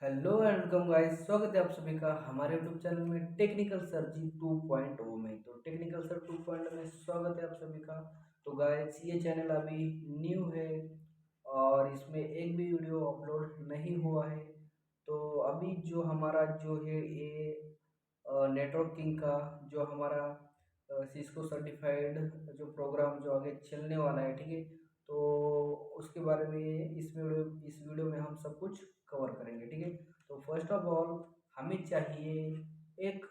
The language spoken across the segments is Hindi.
हेलो एंड वेलकम गाइस, स्वागत है आप सभी का हमारे यूट्यूब चैनल में टेक्निकल सर जी 2.0 में। तो टेक्निकल सर 2.0 में स्वागत है आप सभी का। तो गाइस, ये चैनल अभी न्यू है और इसमें एक भी वीडियो अपलोड नहीं हुआ है। तो अभी जो हमारा जो है ये नेटवर्किंग का जो हमारा सिस्को सर्टिफाइड जो प्रोग्राम जो आगे चलने वाला है, ठीक है। तो उसके बारे में इस वीडियो में हम सब कुछ कवर करेंगे, ठीक है। तो फर्स्ट ऑफ ऑल हमें चाहिए एक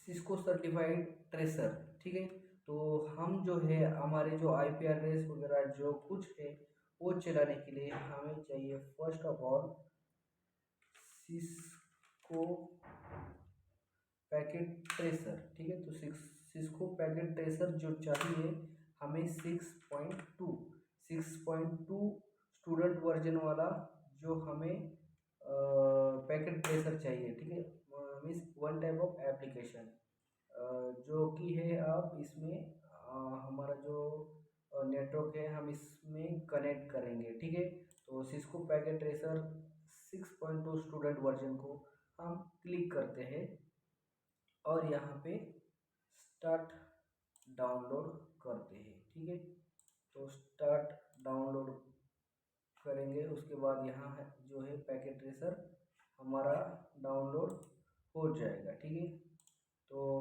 सिस्को सर्टिफाइड ट्रेसर, ठीक है। तो हम जो है हमारे जो आईपी एड्रेस वगैरह जो कुछ है वो चलाने के लिए हमें चाहिए first of all Cisco packet tracer, ठीक है। तो सिस्को पैकेट ट्रेसर जो चाहिए हमें 6.2 स्टूडेंट वर्जन वाला जो हमें पैकेट ट्रेसर चाहिए, ठीक है। Means one type of application जो कि है आप इसमें हमारा जो नेटवर्क है हम इसमें कनेक्ट करेंगे, ठीक है। तो Cisco packet tracer 6.2 student version को हम क्लिक करते हैं और यहाँ पे स्टार्ट डाउनलोड करते हैं, ठीक है। तो स्टार्ट डाउनलोड करेंगे, उसके बाद यहाँ है जो है पैकेट ट्रेसर हमारा डाउनलोड हो जाएगा, ठीक है। तो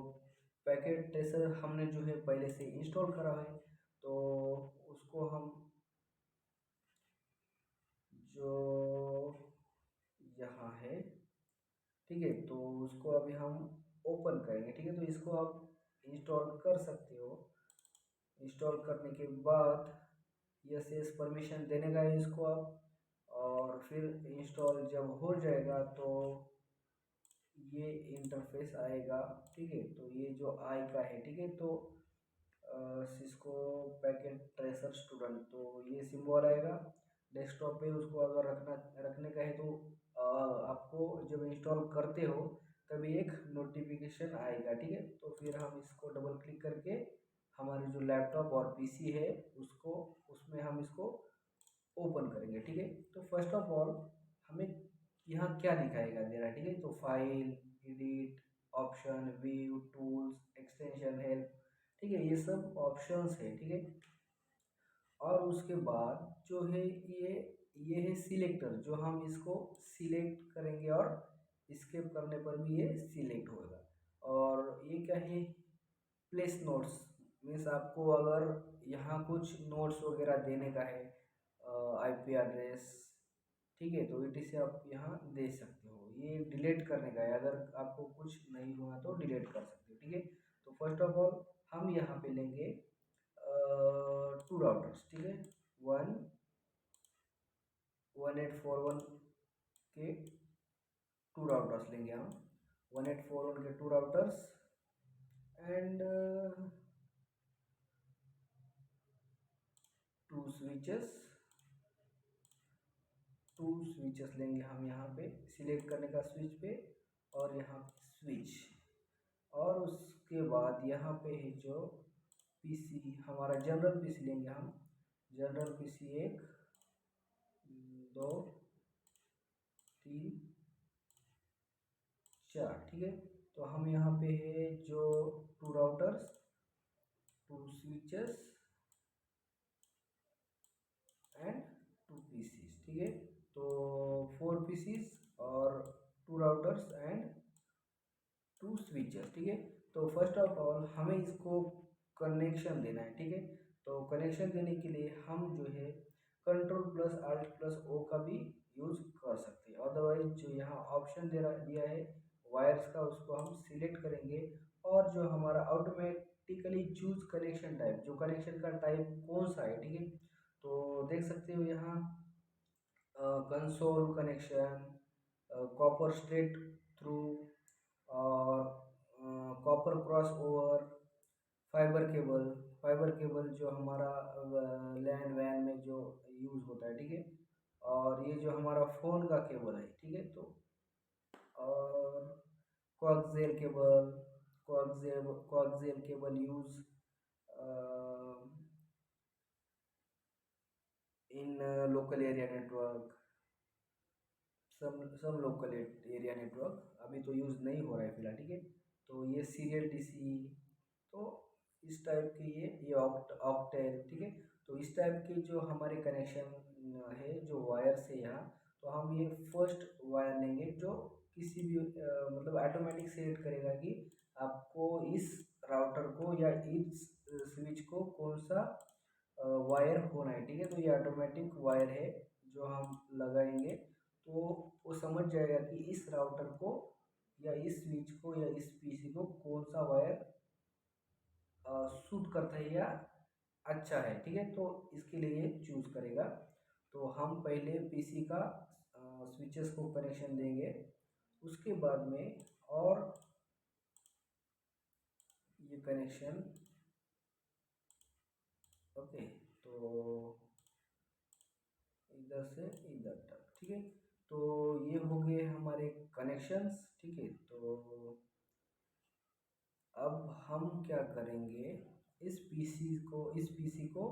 पैकेट ट्रेसर हमने जो है पहले से इंस्टॉल करा है, तो उसको हम जो यहाँ है, ठीक है। तो उसको अभी हम ओपन करेंगे, ठीक है। तो इसको आप इंस्टॉल कर सकते हो। इंस्टॉल करने के बाद यस यस परमिशन देने का है इसको आप, और फिर इंस्टॉल जब हो जाएगा तो ये इंटरफेस आएगा, ठीक है। तो ये जो आई का है, ठीक है। तो सिस्को पैकेट ट्रेसर स्टूडेंट, तो ये सिंबल आएगा डेस्कटॉप पे। उसको अगर रखने का है तो आपको जब इंस्टॉल करते हो तभी एक नोटिफिकेशन आएगा, ठीक है। तो फिर हम इसको डबल क्लिक करके हमारी जो लैपटॉप और पीसी है उसको उसमें हम इसको ओपन करेंगे, ठीक है। तो फर्स्ट ऑफ ऑल हमें यहाँ क्या दिखाएगा दे रहा है, ठीक है। तो file, edit, option, view, tools, extension, help, ठीक है। ये सब ऑप्शंस है, ठीक है। और उसके बाद जो है ये है सिलेक्टर, जो हम इसको सिलेक्ट करेंगे और स्केप करने पर भी ये सिलेक्ट होगा। और ये क्या है, प्लेस नोट्स, मीन्स आपको अगर यहाँ कुछ नोट्स वगैरह देने का है, आईपी एड्रेस, ठीक है। तो ईटी से आप यहाँ दे सकते हो। ये डिलीट करने का है, अगर आपको कुछ नहीं हुआ तो डिलीट कर सकते हो, ठीक है। तो फर्स्ट ऑफ ऑल हम यहाँ पे लेंगे टू राउटर्स, ठीक है। 1841 के टू राउटर्स लेंगे हम। 1841 के two routers and two switches, two switches लेंगे हम यहाँ पे, सिलेक्ट करने का स्विच पे और यहाँ स्विच। और उसके बाद यहाँ पे है जो पीसी, हमारा जनरल पीसी लेंगे हम। जनरल पीसी एक, दो, तीन, चार, ठीक है। तो हम यहाँ पे है जो two routers, two switches and two PCs, ठीक है। तो फोर पीसीस और two routers and two switches, ठीक है। तो फर्स्ट ऑफ ऑल हमें इसको कनेक्शन देना है, ठीक है। तो कनेक्शन देने के लिए हम जो है control plus alt plus O का भी यूज कर सकते हैं। अदरवाइज जो यहाँ ऑप्शन दिया है वायर्स का, उसको हम सिलेक्ट करेंगे और जो हमारा ऑटोमेटिकली चूज कनेक्शन टाइप, जो कनेक्शन का टाइप कौन सा है, ठीक है। तो देख सकते हो यहाँ console connection, copper straight through, और copper cross over, fibre cable. Fibre cable जो हमारा लैंड वैन में जो यूज़ होता है, ठीक है। और ये जो हमारा फ़ोन का केबल है, ठीक है। तो और coaxial cable, coaxial cable use in local area network, some local area network अभी तो यूज़ नहीं हो रहा है फिलहाल, ठीक है। तो ये सीरियल डीसी, तो इस टाइप के ये ऑक्टेल, ठीक है। तो इस टाइप के जो हमारे कनेक्शन है जो वायर से यहाँ, तो हम ये फर्स्ट वायर लेंगे जो किसी भी मतलब ऑटोमेटिक सेलेक्ट करेगा कि आपको इस राउटर को या इस स्विच को कौन सा वायर होना है, ठीक है। तो ये ऑटोमेटिक वायर है जो हम लगाएंगे, तो वो समझ जाएगा कि इस राउटर को या इस स्विच को या इस पीसी को कौन सा वायर सूट करता है या अच्छा है, ठीक है। तो इसके लिए चूज करेगा। तो हम पहले पीसी का स्विचेस को कनेक्शन देंगे, उसके बाद में और ये कनेक्शन, ओके। तो इधर से इधर तक, ठीक है। तो ये हो गए हमारे कनेक्शंस, ठीक है। तो अब हम क्या करेंगे, इस पीसी को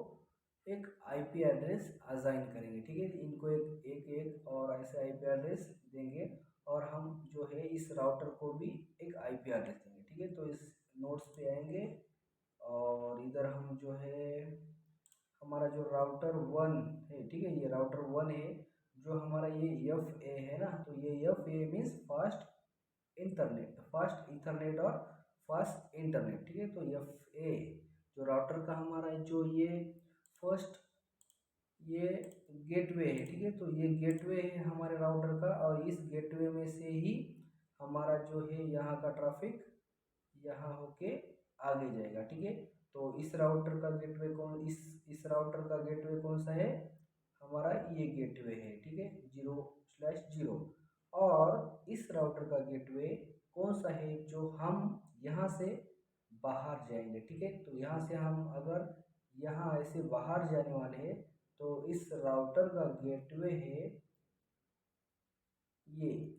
एक आईपी एड्रेस असाइन करेंगे, ठीक है। इनको एक और ऐसे आईपी एड्रेस देंगे, और हम जो है इस राउटर को भी एक आईपी एड्रेस देंगे, ठीक है। तो इस नोट्स पे आएंगे, और इधर हम जो है हमारा जो राउटर वन है, ठीक है, ये राउटर वन है। जो हमारा ये एफ ए है ना, तो ये F A means fast internet और फास्ट इंटरनेट, ठीक है। तो एफ ए जो राउटर का हमारा जो ये फर्स्ट ये गेटवे है, ठीक है। तो ये गेटवे है हमारे राउटर का, और इस गेटवे में से ही हमारा जो है यहाँ का ट्रैफिक यहाँ होके आगे जाएगा, ठीक है। तो इस राउटर का गेटवे कौन इस राउटर का गेटवे कौन सा है, हमारा ये गेटवे है, ठीक है, 0/0। और इस राउटर का गेटवे कौन सा है, जो हम यहाँ से बाहर जाएंगे, ठीक है। तो यहाँ से हम अगर यहाँ ऐसे बाहर जाने वाले हैं, तो इस राउटर का गेटवे है ये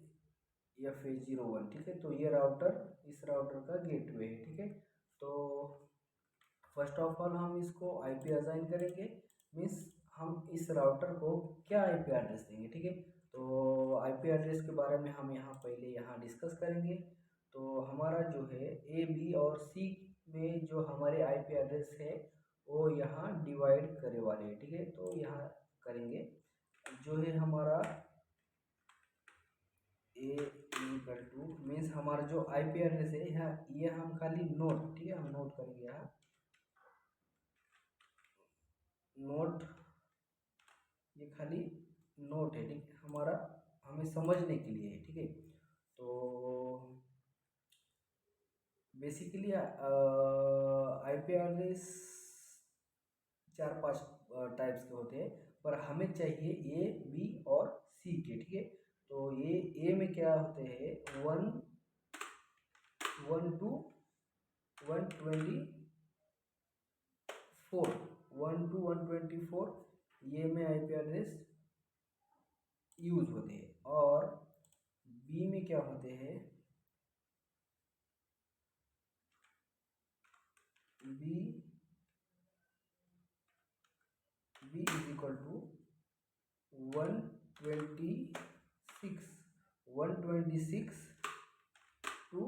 F0 1, ठीक है। तो ये इस राउटर का गेटवे है, ठीक है। तो फर्स्ट ऑफ ऑल हम इसको आईपी असाइन करेंगे, मीन्स हम इस राउटर को क्या आईपी एड्रेस देंगे, ठीक है। तो आईपी एड्रेस के बारे में हम यहाँ डिस्कस करेंगे। तो हमारा जो है ए बी और सी में जो हमारे आईपी एड्रेस है वो यहाँ डिवाइड करे वाले हैं, ठीक है। तो यहाँ करेंगे जो है हमारा ए इक्वल टू मीन्स हमारा जो आईपी एड्रेस है यहाँ, ये हम खाली नोट, ठीक है, हम नोट करेंगे यहाँ नोट, ये खाली नोट है, ठीक है, हमारा हमें समझने के लिए है, ठीक है। तो बेसिकली आईपी एड्रेस 4-5 टाइप्स के होते हैं, पर हमें चाहिए ए बी और सी के, ठीक है। तो ये ए में क्या होते हैं, 1 to 124 ये में आईपी एड्रेस यूज होते हैं। और बी में क्या होते हैं, B is equal to 126 to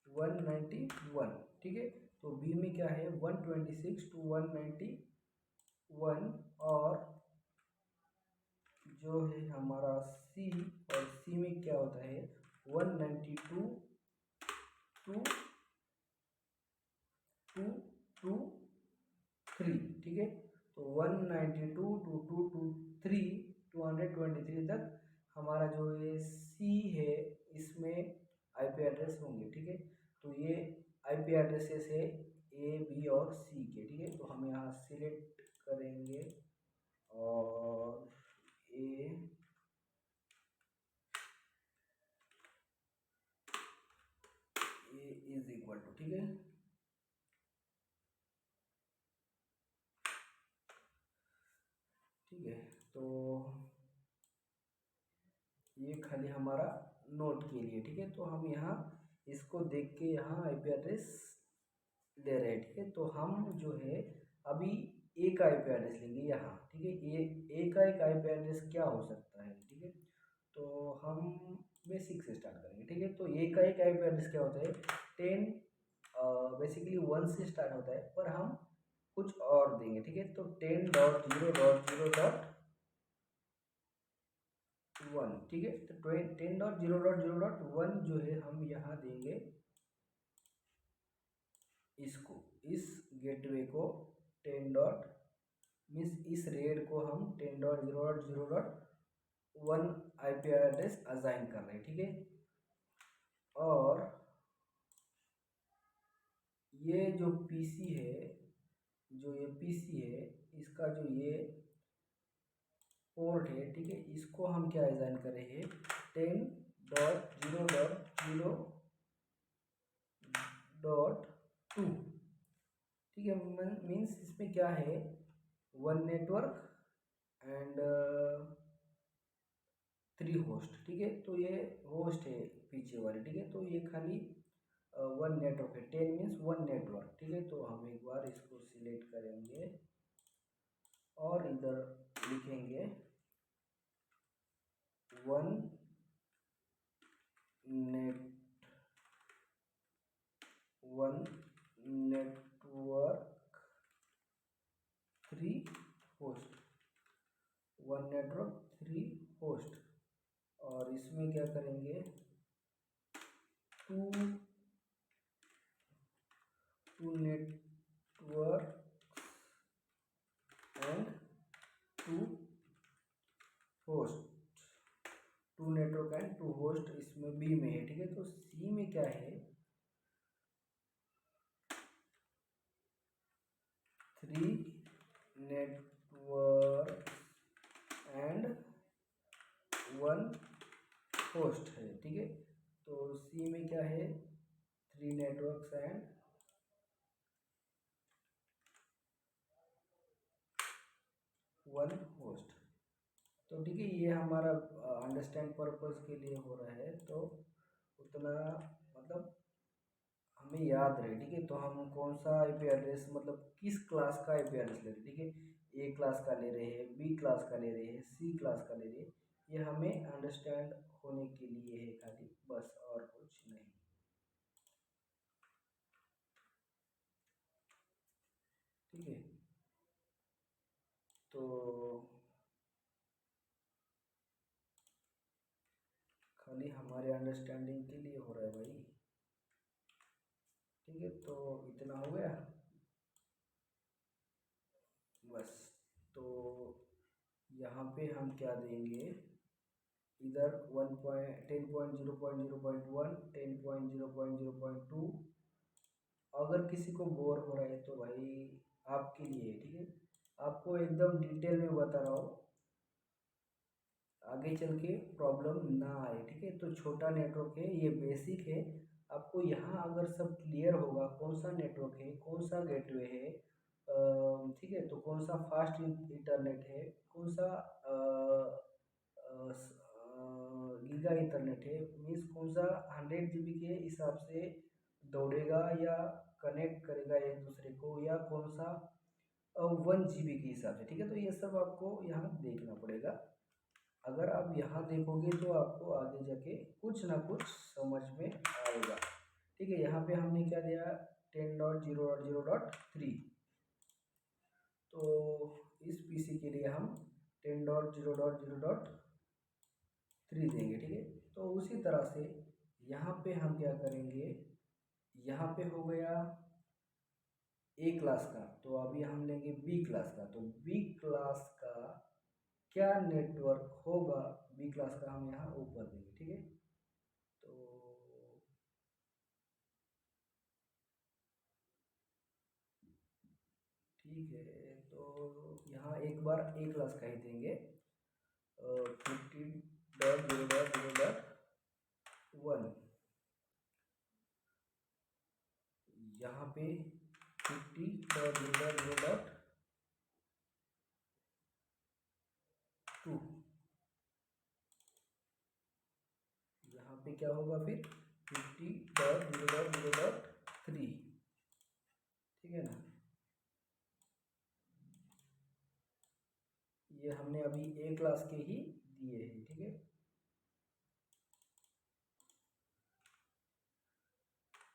191, ठीक है। तो बी में क्या है, 126 to 191, और जो है हमारा सी, और सी में क्या होता है 192 टू 223, ठीक है। तो 192 टू 223 तक हमारा जो ये सी है इसमें आईपी एड्रेस होंगे, ठीक है। तो ये आईपी एड्रेसेस है ए बी और सी के, ठीक है। तो हम यहाँ सिलेक्ट करेंगे, और ए इज इक्वल टू, ठीक है, ठीक है। तो ये खाली हमारा नोट के लिए, ठीक है। तो हम यहाँ इसको देख के यहाँ आईपी एड्रेस ले रहे हैं, ठीक है। तो हम जो है अभी एक आईपी एड्रेस लेंगे यहाँ, ठीक है। ये एक आईपी एड्रेस क्या हो सकता है, ठीक है। तो हम बेसिक से स्टार्ट करेंगे, ठीक है। तो एक आईपी एड्रेस क्या होता है, 10 बेसिकली 1 से स्टार्ट होता है, पर हम कुछ और देंगे, ठीक है। तो 10.0.0.1, ठीक है। तो 10.0.0.1 जो है हम यहाँ देंगे इसको, इस गेटवे को 10 डॉट मीन्स इस रेड को हम 10.0.0.1 आईपी एड्रेस असाइन कर रहे हैं, ठीक है। और ये जो पीसी है, जो ये पीसी है, इसका जो ये पोर्ट है, ठीक है, इसको हम क्या असाइन कर रहे हैं, 10.0.0.2, ठीक है। मीन्स इसमें क्या है, वन नेटवर्क एंड 3 होस्ट, ठीक है। तो ये होस्ट है पीछे वाले, ठीक है। तो ये खाली वन नेटवर्क है, 10 मीन्स वन नेटवर्क, ठीक है। तो हम एक बार इसको सिलेक्ट करेंगे और इधर लिखेंगे one network 3 host, one network 3 host. और इसमें क्या करेंगे, two network and 2 host, 2 network and 2 host इसमें बी में है, ठीक है। तो सी में क्या है, 3 नेटवर्क एंड 1 होस्ट है, ठीक है। तो सी में क्या है, 3 नेटवर्क्स एंड 1 होस्ट। तो ठीक है, ये हमारा अंडरस्टैंड पर्पस के लिए हो रहा है, तो उतना मतलब हमें याद रहे, ठीक है। तो हम कौन सा आईपी एड्रेस मतलब किस क्लास का आईपी एड्रेस ले रहे हैं, ठीक है। ए क्लास का ले रहे हैं, बी क्लास का ले रहे हैं, सी क्लास का ले रहे हैं, ये हमें अंडरस्टैंड होने के लिए है खाली, बस और कुछ नहीं, ठीक है। तो खाली हमारे अंडरस्टैंडिंग के लिए हो रहा है भाई, ठीक है। तो इतना हो गया बस। तो यहाँ पे हम क्या देंगे, इधर 10.0.0.1, 10.0.0.2। अगर किसी को बोर हो रहा है तो भाई आपके लिए है, ठीक है। आपको एकदम डिटेल में बता रहा हूँ, आगे चल के प्रॉब्लम ना आए, ठीक है। तो छोटा नेटवर्क है, ये बेसिक है। आपको यहाँ अगर सब क्लियर होगा, कौन सा नेटवर्क है, कौन सा गेटवे है, ठीक है, तो कौन सा फास्ट इंटरनेट है, कौन सा गीगा इंटरनेट है, मीन्स कौन सा 100 GB के हिसाब से दौड़ेगा या कनेक्ट करेगा एक दूसरे को, या कौन सा 1 GB के हिसाब से, ठीक है। तो ये सब आपको यहाँ देखना पड़ेगा। अगर आप यहाँ देखोगे तो आपको आगे जाके कुछ ना कुछ समझ में आएगा, ठीक है। यहाँ पे हमने क्या दिया, 10.0.0.3। तो इस पीसी के लिए हम 10.0.0.3 देंगे, ठीक है। तो उसी तरह से यहाँ पे हम क्या करेंगे, यहाँ पे हो गया ए क्लास का, तो अभी हम लेंगे बी क्लास का। तो बी क्लास का क्या नेटवर्क होगा, बी क्लास का हम यहाँ ऊपर देंगे, ठीक है। तो ठीक है, तो यहाँ एक बार ए क्लास का ही देंगे, 15.0.0.1, यहाँ पे 50.0.0.2, यहाँ पे क्या होगा फिर 50.0.0.3, ठीक है ना। है, हमने अभी ए क्लास के ही दिए हैं, ठीक है।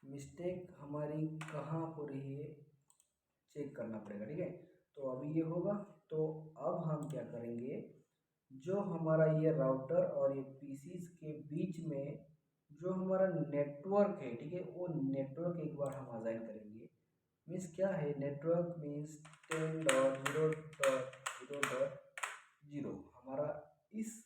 मिस्टेक हमारी कहाँ हो रही है चेक करना पड़ेगा, ठीक है। तो अभी ये होगा, तो अब हम क्या करेंगे, जो हमारा ये राउटर और ये पीसीस के बीच में जो हमारा नेटवर्क है, ठीक है, वो नेटवर्क एक बार हम असाइन करेंगे। मीन्स क्या है, नेटवर्क मीन्स 10.0.0.0 हमारा इस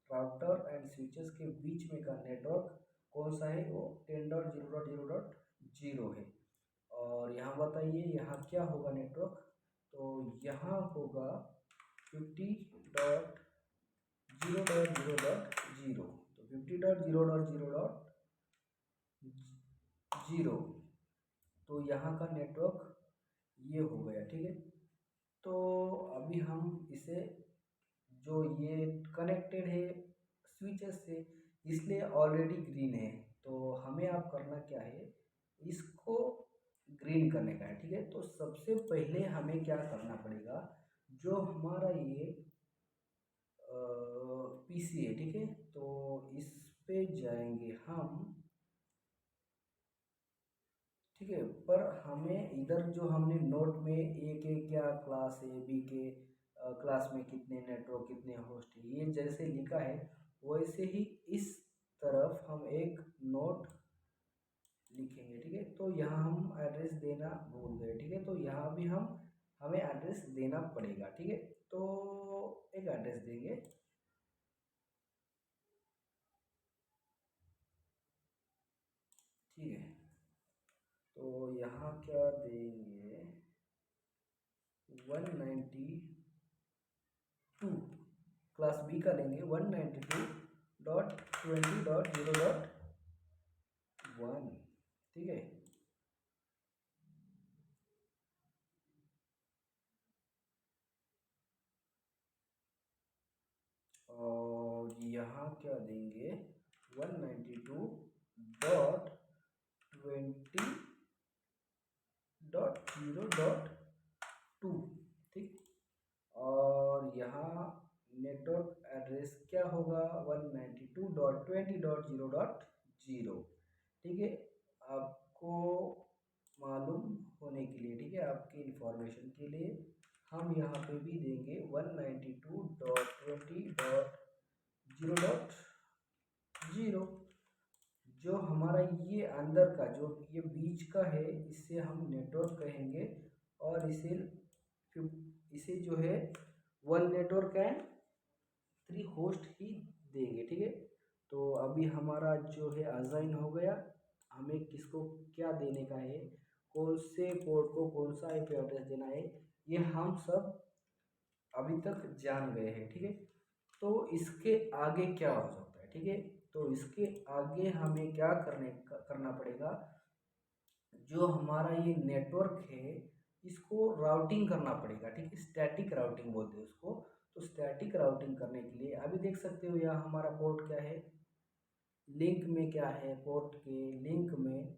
राउटर एंड स्विचेस के बीच में का नेटवर्क कौन सा है, वो 10.0.0.0 है। और यहाँ बताइए यहाँ क्या होगा नेटवर्क, तो यहाँ होगा 50.0.0.0, तो 50.0.0.0, तो यहाँ का नेटवर्क ये हो गया, ठीक है। तो अभी हम इसे, जो ये कनेक्टेड है स्विचेस से, इसलिए ऑलरेडी ग्रीन है, तो हमें आप करना क्या है, इसको ग्रीन करने का है, ठीक है। तो सबसे पहले हमें क्या करना पड़ेगा, जो हमारा ये पीसी है, ठीक है, तो इस पे जाएंगे हम, ठीक है। पर हमें इधर जो हमने नोट में ए के क्या क्लास है, बी के क्लास में कितने नेटवर्क कितने होस्ट है, ये जैसे लिखा है वैसे ही इस तरफ हम एक नोट लिखेंगे, ठीक है। तो यहाँ हम एड्रेस देना भूल गए, ठीक है, तो यहाँ भी हमें एड्रेस देना पड़ेगा, ठीक है। तो एक एड्रेस देंगे, ठीक है। तो यहाँ क्या देंगे, 192, क्लास बी का लेंगे 192.20.0.1, ठीक है। और यहाँ क्या देंगे, 192.20.2, ठीक। और यहाँ नेटवर्क एड्रेस क्या होगा, 192.20.0.0, ठीक है। आपको मालूम होने के लिए, ठीक है, आपके इंफॉर्मेशन के लिए हम यहाँ पे भी देंगे 192.20.0.0, जो हमारा ये अंदर का जो ये बीच का है इसे हम नेटवर्क कहेंगे, और इसे जो है वन नेटवर्क एंड 3 होस्ट ही देंगे, ठीक है। तो अभी हमारा जो है असाइन हो गया, हमें किसको क्या देने का है, कौन से पोर्ट को कौन सा आईपी एड्रेस देना है, ये हम सब अभी तक जान गए हैं, ठीक है। तो इसके आगे क्या हो सकता है, ठीक है। तो इसके आगे हमें क्या करना पड़ेगा, जो हमारा ये नेटवर्क है इसको राउटिंग करना पड़ेगा, ठीक है। स्टैटिक राउटिंग बोलते हैं उसको। तो स्टैटिक राउटिंग करने के लिए अभी देख सकते हो यहाँ हमारा पोर्ट क्या है, लिंक में क्या है, पोर्ट के लिंक में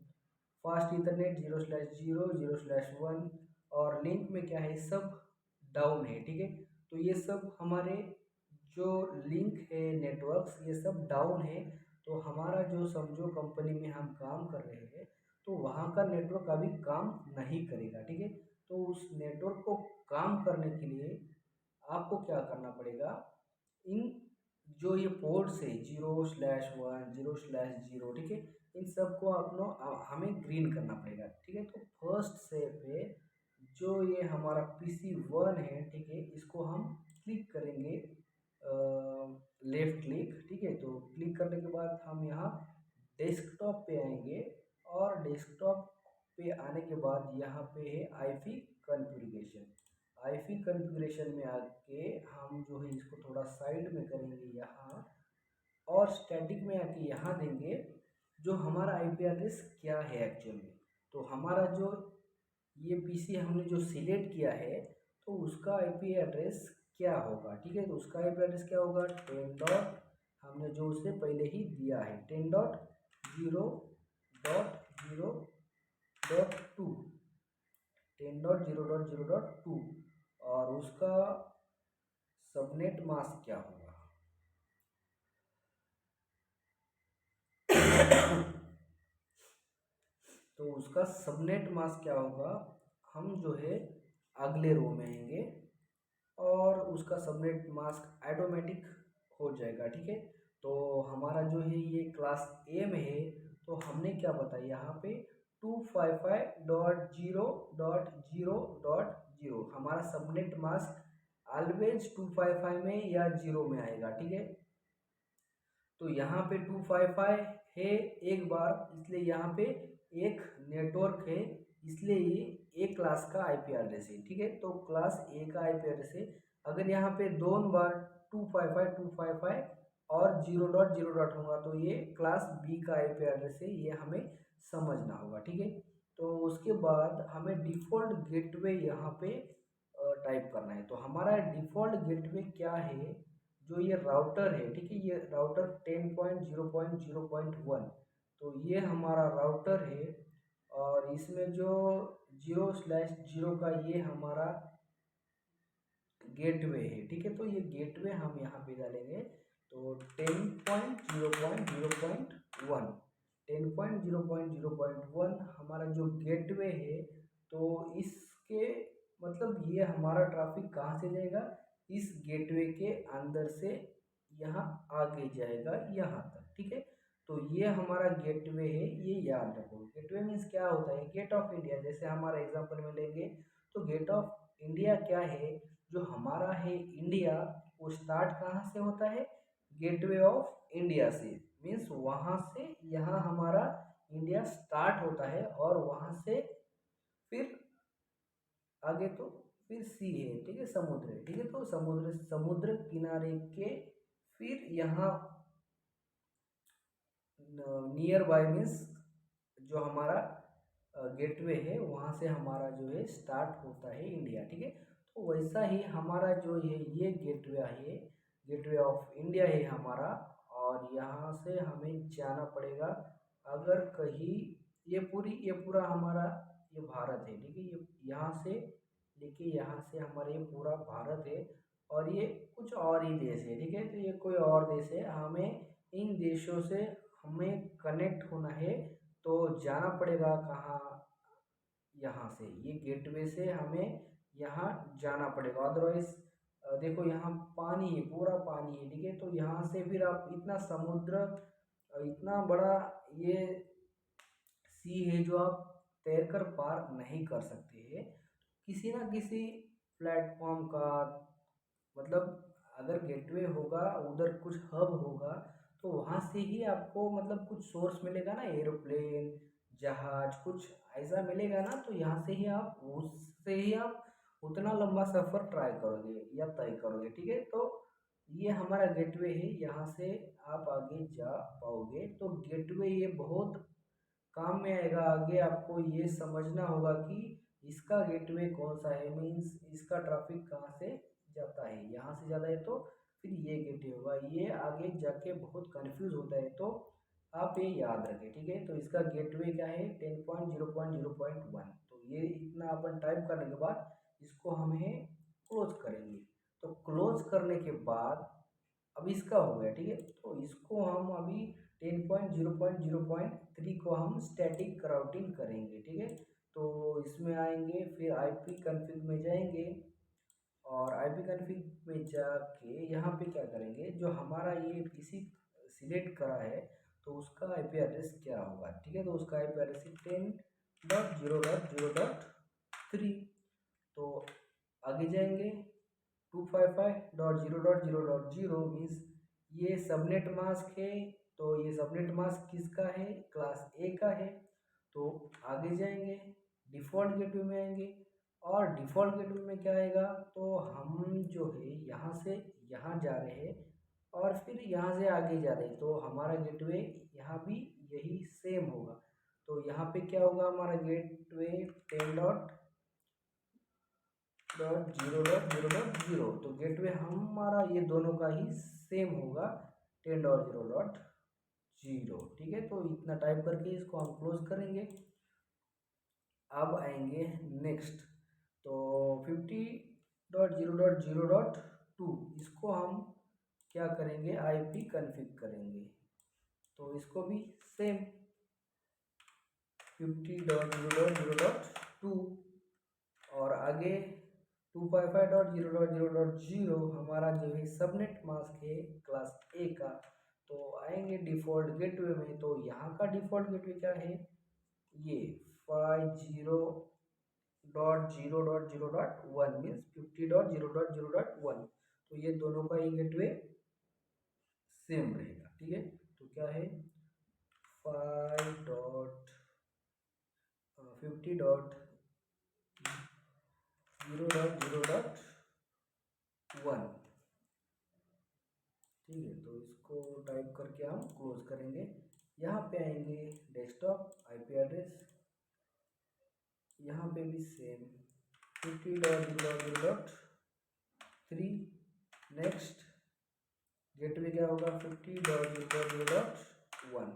फास्ट इथरनेट 0/0 0/1, और लिंक में क्या है, सब डाउन है, ठीक है। तो ये सब हमारे जो लिंक है नेटवर्क्स ये सब डाउन है, तो हमारा जो समझो कंपनी में हम काम कर रहे हैं तो वहाँ का नेटवर्क अभी काम नहीं करेगा, ठीक है। तो उस नेटवर्क को काम करने के लिए आपको क्या करना पड़ेगा, इन जो ये पोर्ट्स है 0/1 0/0, ठीक है, इन सबको अपनो हमें ग्रीन करना पड़ेगा, ठीक है। तो फर्स्ट स्टेप है, जो ये हमारा PC1 है, ठीक है, इसको हम क्लिक करेंगे, लेफ्ट क्लिक, ठीक है। तो क्लिक करने के बाद हम यहाँ डेस्कटॉप पे आएंगे, और डेस्कटॉप पे आने के बाद यहाँ पे है आईपी कॉन्फ़िगरेशन। आईपी कॉन्फ़िगरेशन में आके हम जो है इसको थोड़ा साइड में करेंगे यहाँ, और स्टैटिक में आके यहाँ देंगे जो हमारा आईपी एड्रेस क्या है एक्चुअल में। तो हमारा जो ये पीसी हमने जो सिलेक्ट किया है तो उसका आईपी एड्रेस क्या होगा, ठीक है। तो उसका आईपी एड्रेस क्या होगा, 10 डॉट, हमने जो उसे पहले ही दिया है 10.0.0.2, 10.0.0.2, और उसका सबनेट मास्क क्या होगा। तो उसका सबनेट मास्क क्या होगा, हम जो है अगले रो में आएंगे और उसका सबनेट मास्क ऑटोमेटिक हो जाएगा। ठीक है, तो हमारा जो है ये क्लास ए में है, तो हमने क्या बताया यहाँ पे 255.0.0.0 हमारा सबनेट मास्क ऑलवेज 255 में या 0 में आएगा। ठीक है, तो यहाँ पे 255 है एक बार, इसलिए यहाँ पे एक नेटवर्क है, इसलिए ये ए क्लास का आईपी एड्रेस है। ठीक है, तो क्लास ए का आईपी एड्रेस है। अगर यहाँ पे दोनों बार 255 और 0.0 होगा तो ये क्लास बी का आईपी एड्रेस है, ये हमें समझना होगा। ठीक है, तो उसके बाद हमें डिफ़ॉल्ट गेटवे यहाँ पे टाइप करना है। तो हमारा डिफ़ॉल्ट गेटवे क्या है, जो ये राउटर है, ठीक है, ये राउटर 10.0.0.1, तो ये हमारा राउटर है और इसमें जो 0/0 का ये हमारा गेटवे है। ठीक है, तो ये गेटवे हम यहाँ पे डालेंगे, तो 10.0.0.1 10.0.0.1 हमारा जो गेटवे है। तो इसके मतलब ये हमारा ट्रैफिक कहाँ से जाएगा, इस गेटवे के अंदर से यहाँ आगे जाएगा यहाँ तक। ठीक है, तो ये हमारा गेटवे है, ये याद रखो। गेटवे मीन्स क्या होता है, गेट ऑफ इंडिया। जैसे हमारा एग्जांपल में लेंगे तो गेट ऑफ इंडिया क्या है, जो हमारा है इंडिया, वो स्टार्ट कहाँ से होता है, गेटवे ऑफ इंडिया से। मीन्स वहाँ से यहाँ हमारा इंडिया स्टार्ट होता है और वहाँ से फिर आगे तो फिर सी है। ठीक है, समुद्र है। ठीक है, तो समुद्र समुद्र किनारे के फिर यहाँ नियर बाय मीन्स जो हमारा गेटवे है वहाँ से हमारा जो है स्टार्ट होता है इंडिया। ठीक है, तो वैसा ही हमारा जो ये गेटवे है, गेटवे ऑफ इंडिया है हमारा, और यहाँ से हमें जाना पड़ेगा। अगर कहीं ये पूरा हमारा ये भारत है। ठीक है, ये यहाँ से लेके यहाँ से हमारा ये पूरा भारत है और ये कुछ और ही देश है। ठीक है, तो ये कोई और देश है, हमें इन देशों से हमें कनेक्ट होना है, तो जाना पड़ेगा कहाँ, यहाँ से ये गेटवे से हमें यहाँ जाना पड़ेगा। अदरवाइज देखो यहाँ पानी है, पूरा पानी है। ठीक है, तो यहाँ से फिर आप इतना समुद्र इतना बड़ा ये सी है जो आप तैरकर पार नहीं कर सकते हैं। किसी ना किसी प्लेटफॉर्म का मतलब अगर गेटवे होगा, उधर कुछ हब होगा, तो वहाँ से ही आपको मतलब कुछ सोर्स मिलेगा ना, एरोप्लेन जहाज कुछ ऐसा मिलेगा ना, तो यहाँ से ही आप उससे ही आप उतना लंबा सफ़र ट्राई करोगे या तय करोगे। ठीक है, तो ये हमारा गेटवे है, यहाँ से आप आगे जा पाओगे। तो गेटवे ये बहुत काम में आएगा। आगे आपको ये समझना होगा कि इसका गेटवे कौन सा है, मीन्स इसका ट्रैफिक कहाँ से जाता है, यहाँ से ज़्यादा है तो फिर ये गेटवे होगा। ये आगे जाके बहुत कंफ्यूज होता है, तो आप ये याद रखें। ठीक है, तो इसका गेटवे क्या है 10.0.0.1। तो ये इतना अपन टाइप करने के बाद इसको हमें क्लोज करेंगे। तो क्लोज करने के बाद अब इसका हो गया। ठीक है, तो इसको हम अभी 10.0.0.3 को हम स्टैटिक राउटिंग करेंगे। ठीक है, तो इसमें आएंगे, फिर आईपी कॉन्फ़िग में जाएंगे और आईपी कॉन्फ़िग में जाके यहाँ पे क्या करेंगे, जो हमारा ये पीसी सिलेक्ट करा है तो उसका आईपी एड्रेस क्या होगा। ठीक है, तो उसका आईपी एड्रेस है 10.0.0.3। तो आगे जाएंगे 255.0.0.0 मीन्स ये सबनेट मास्क है। तो ये सबनेट मास्क किसका है, क्लास ए का है। तो आगे जाएंगे, डिफ़ॉल्ट गेटवे में आएंगे और डिफ़ॉल्ट गेटवे में क्या आएगा, तो हम जो है यहाँ से यहाँ जा रहे हैं और फिर यहाँ से आगे जा रहे हैं, तो हमारा गेटवे यहाँ भी यही सेम होगा। तो यहाँ पे क्या होगा, हमारा गेटवे 10.0.0.0, तो गेटवे हमारा ये दोनों का ही सेम होगा 10.0.0। ठीक है, तो इतना टाइप करके इसको हम क्लोज करेंगे। अब आएंगे नेक्स्ट, तो 50.0.0.2 इसको हम क्या करेंगे, आईपी कॉन्फ़िग करेंगे। तो इसको भी सेम 50.0.0.2 और आगे 255.0.0.0 हमारा जो है सबनेट मास्क है क्लास ए का। तो आएंगे डिफ़ॉल्ट गेटवे में, तो यहाँ का डिफ़ॉल्ट गेटवे क्या है, ये 50.0.0.1 मीन्स 50.0.0.1। तो ये दोनों का ही गेटवे सेम रहेगा, ठीक है। तो क्या है 5.50.0.0.1, ठीक है। तो इसको टाइप करके हम क्लोज करेंगे। यहाँ पे आएंगे डेस्कटॉप आईपी एड्रेस, यहाँ पे भी सेम 50.0.0.3। नेक्स्ट गेटवे क्या होगा 50.0.0.1,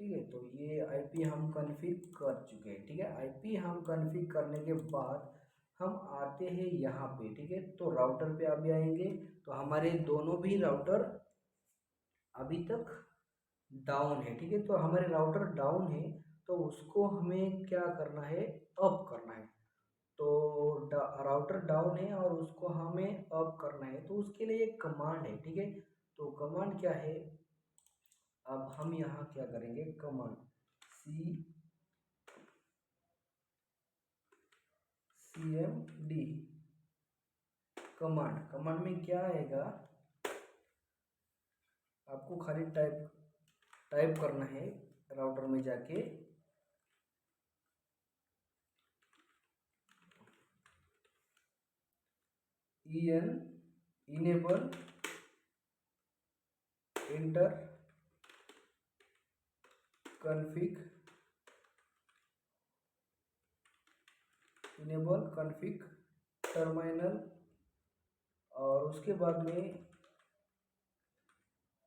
ठीक है। तो ये आईपी हम कॉन्फ़िग कर चुके हैं, ठीक है। आईपी हम कॉन्फ़िग करने के बाद हम आते हैं यहाँ पे, ठीक है। तो राउटर पे अभी आएंगे, तो हमारे दोनों भी राउटर अभी तक डाउन है, ठीक है। तो हमारे राउटर डाउन है, तो उसको हमें क्या करना है, अप करना है। तो राउटर डाउन है और उसको हमें अप करना है, तो उसके लिए एक कमांड है, ठीक है। तो कमांड क्या है, अब हम यहाँ क्या करेंगे, कमांड cmd कमांड में क्या आएगा, आपको खाली टाइप करना है राउटर में जाके enable enter config टर्मिनल, और उसके बाद में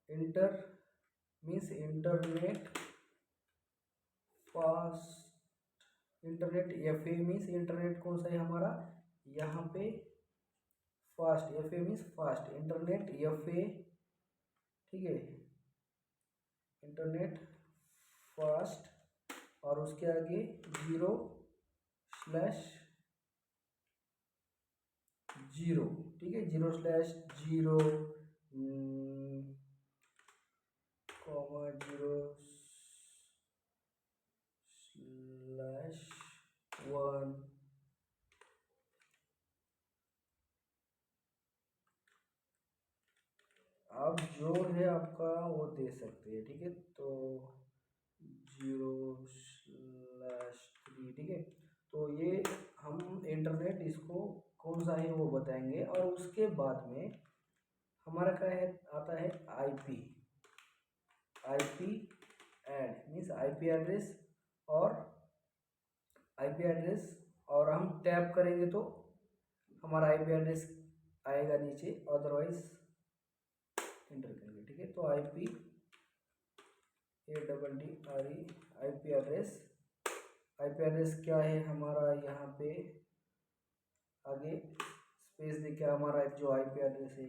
inter means internet fast, internet F A means internet कौन सा है हमारा, यहाँ पे fast, F A means fast, internet F A, ठीक है, इंटरनेट फास्ट, और उसके आगे 0/0, ठीक है, 0/0 0/1। आप जो है आपका वो दे सकते हैं, ठीक है। तो 0/3, ठीक है। तो ये हम इंटरनेट इसको कौन सा है वो बताएंगे, और उसके बाद में हमारा क्या है, आता है IP add means IP address, और आईपी एड्रेस, और हम टैप करेंगे तो हमारा आईपी एड्रेस आएगा नीचे, अदरवाइज इंटर करेंगे, ठीक है। तो आईपी आईपी एड्रेस क्या है हमारा, यहाँ पे आगे स्पेस देके हमारा जो आईपी एड्रेस है,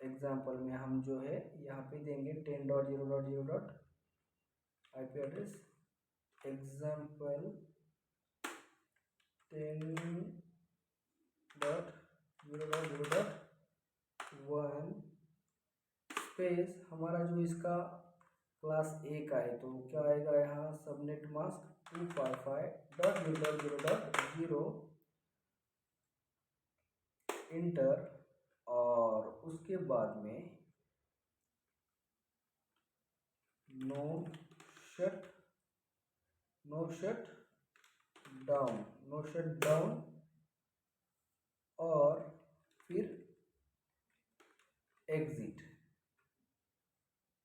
एग्जाम्पल में हम जो है यहाँ पे देंगे 10.0.0. आईपी एड्रेस एग्जाम्पल 10.0.0.1 स्पेस, हमारा जो इसका क्लास ए का है, तो क्या आएगा यहाँ सबनेट मास्क 255.0.0.0 इंटर, और उसके बाद में नो शट डाउन और फिर एग्जिट,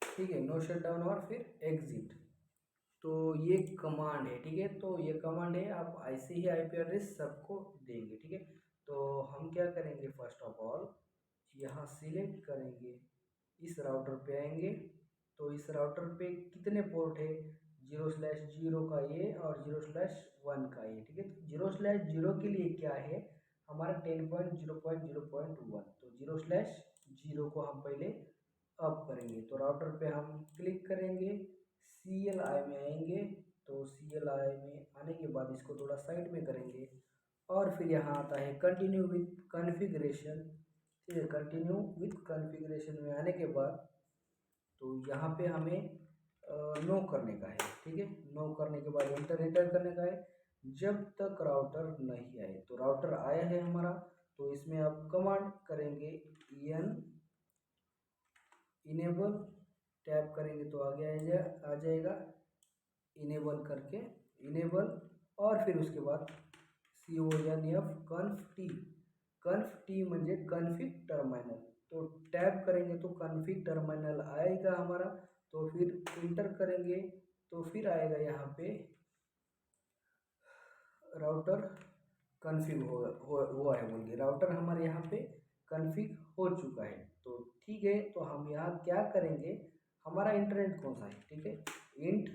ठीक है, नो शट डाउन और फिर एग्जिट। तो ये कमांड है, ठीक है। तो ये कमांड है, आप ऐसे ही आईपी एड्रेस सबको देंगे, ठीक है। तो हम क्या करेंगे, फर्स्ट ऑफ ऑल यहाँ सिलेक्ट करेंगे, इस राउटर पे आएंगे, तो इस राउटर पे कितने पोर्ट है, 0/0 का ये और वन का है, ठीक है। तो 0/0 के लिए क्या है हमारा 10.0.0.1, तो 0/0 को हम पहले अप करेंगे। तो राउटर पे हम क्लिक करेंगे, CLI में आएंगे, तो CLI में आने के बाद इसको थोड़ा साइड में करेंगे और फिर यहाँ आता है कंटिन्यू विथ कॉन्फ़िगरेशन, ठीक है। कंटिन्यू विथ कॉन्फ़िगरेशन में आने के बाद तो यहाँ पे हमें नो करने का है, ठीक है। नो करने के बाद एंटर करने का है जब तक राउटर नहीं आए। तो राउटर आया है हमारा, तो इसमें आप कमांड करेंगे इनेबल, टैप करेंगे तो आगे आ जाएगा इनेबल करके, इनेबल, और फिर उसके बाद कन्फ टी म्हणजे कन्फिग टर्मिनल, तो टैप करेंगे तो कन्फिग टर्मिनल आएगा हमारा। तो फिर इंटर करेंगे तो फिर आएगा यहाँ पे राउटर कन्फिग हुआ है बोल के, राउटर हमारे यहाँ पे कन्फिग हो चुका है। तो ठीक है, तो हम यहाँ क्या करेंगे, हमारा इंटरनेट कौन सा है, ठीक है, int